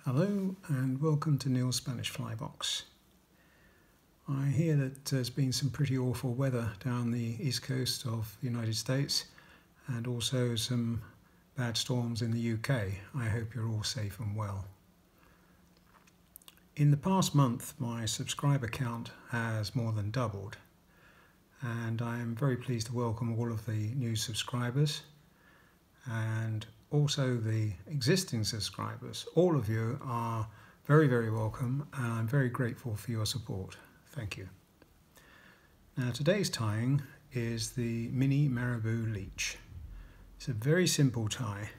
Hello and welcome to Neil's Spanish Fly Box. I hear that there's been some pretty awful weather down the east coast of the United States and also some bad storms in the UK. I hope you're all safe and well. In the past month my subscriber count has more than doubled, and I am very pleased to welcome all of the new subscribers and also the existing subscribers. All of you are very welcome, and I'm very grateful for your support. Thank you. Now today's tying is the mini Marabou Leech. It's a very simple tie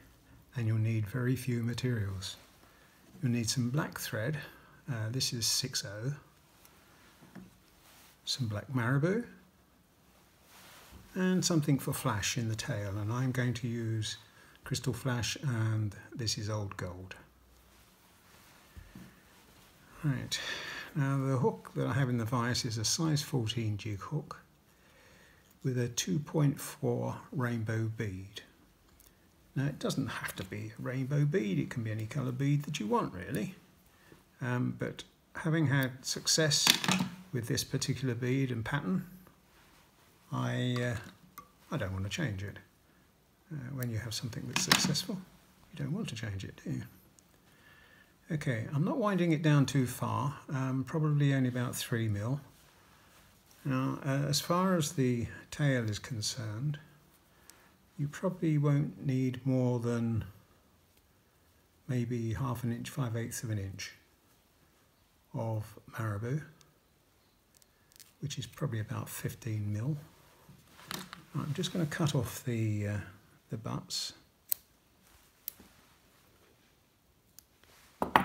and you'll need very few materials. You'll need some black thread, this is 6/0, some black marabou and something for flash in the tail, and I'm going to use crystal flash and this is old gold. Right, now the hook that I have in the vise is a size 14 jig hook with a 2.4 rainbow bead. Now it doesn't have to be a rainbow bead, it can be any colour bead that you want really, but having had success with this particular bead and pattern, I don't want to change it. When you have something that's successful, you don't want to change it, do you? Okay, I'm not winding it down too far, probably only about 3 mil. Now, as far as the tail is concerned, you probably won't need more than maybe ½ inch, 5/8 of an inch of marabou, which is probably about 15 mil. I'm just going to cut off the butts. Right,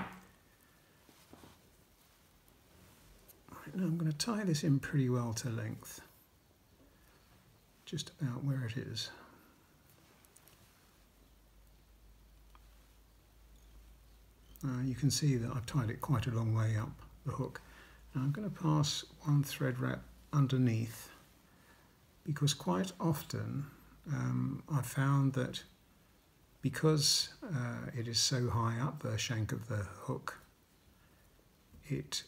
now I'm going to tie this in pretty well to length, just about where it is. You can see that I've tied it quite a long way up the hook. Now I'm going to pass one thread wrap underneath, because quite often I've found that because it is so high up the shank of the hook, it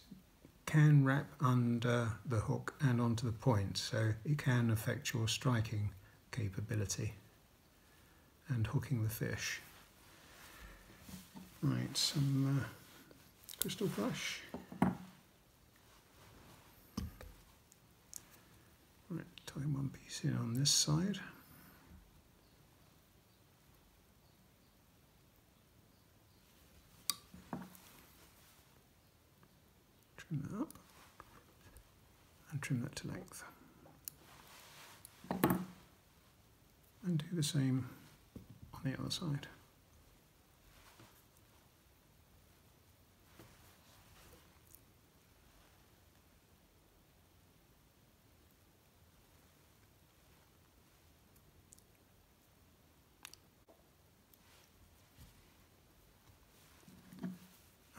can wrap under the hook and onto the point, so it can affect your striking capability and hooking the fish. Right, some crystal flash. Right, tie one piece in on this side. Trim that up and trim that to length. And do the same on the other side.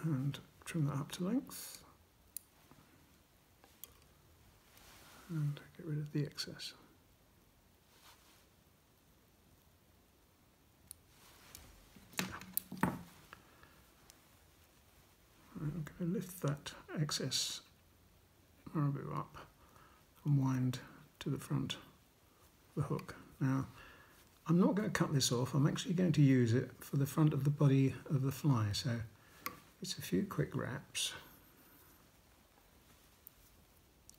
And trim that up to length and get rid of the excess. I'm going to lift that excess marabou up and wind to the front of the hook. Now I'm not going to cut this off, I'm actually going to use it for the front of the body of the fly, so it's a few quick wraps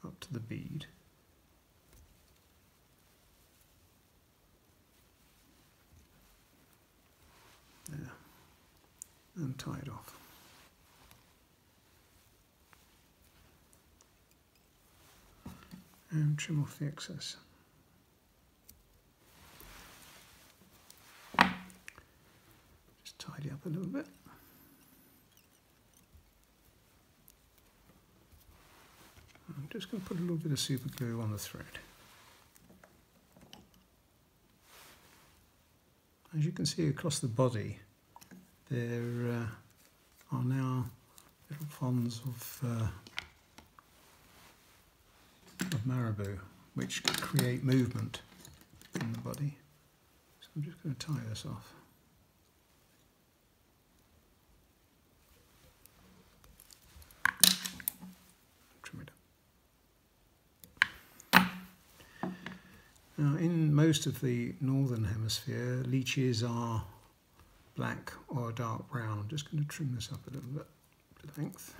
up to the bead. There. And tie it off. And trim off the excess. Just tidy up a little bit. I'm just going to put a little bit of super glue on the thread. As you can see across the body, there are now little fronds of marabou which create movement in the body. So I'm just going to tie this off. Now, in most of the northern hemisphere, leeches are black or dark brown. I'm just going to trim this up a little bit to length.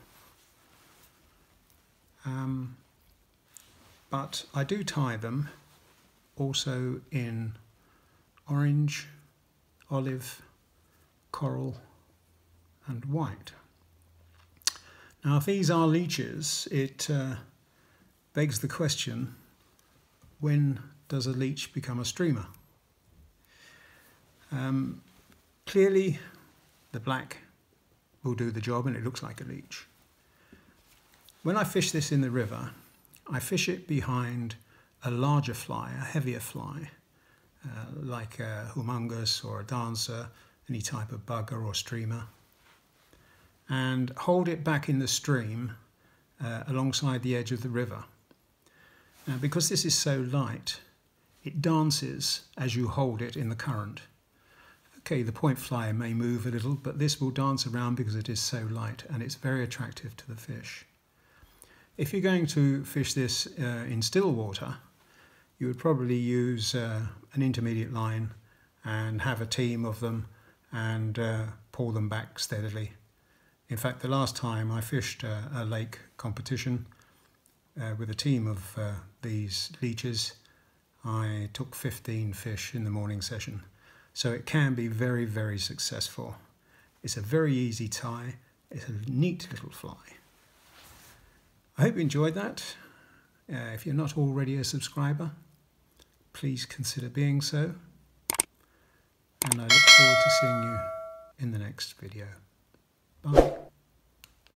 But I do tie them also in orange, olive, coral and white. Now, if these are leeches, it begs the question, when does a leech become a streamer? Clearly the black will do the job and it looks like a leech. When I fish this in the river, I fish it behind a larger fly, a heavier fly, like a humungus or a dancer, any type of bugger or streamer, and hold it back in the stream alongside the edge of the river. Now, because this is so light, it dances as you hold it in the current. Okay, the point fly may move a little, but this will dance around because it is so light and it's very attractive to the fish. If you're going to fish this in still water, you would probably use an intermediate line and have a team of them and pull them back steadily. In fact, the last time I fished a lake competition with a team of these leeches, I took 15 fish in the morning session. So it can be very, very successful. It's a very easy tie. It's a neat little fly. I hope you enjoyed that. If you're not already a subscriber, please consider being so. And I look forward to seeing you in the next video. Bye.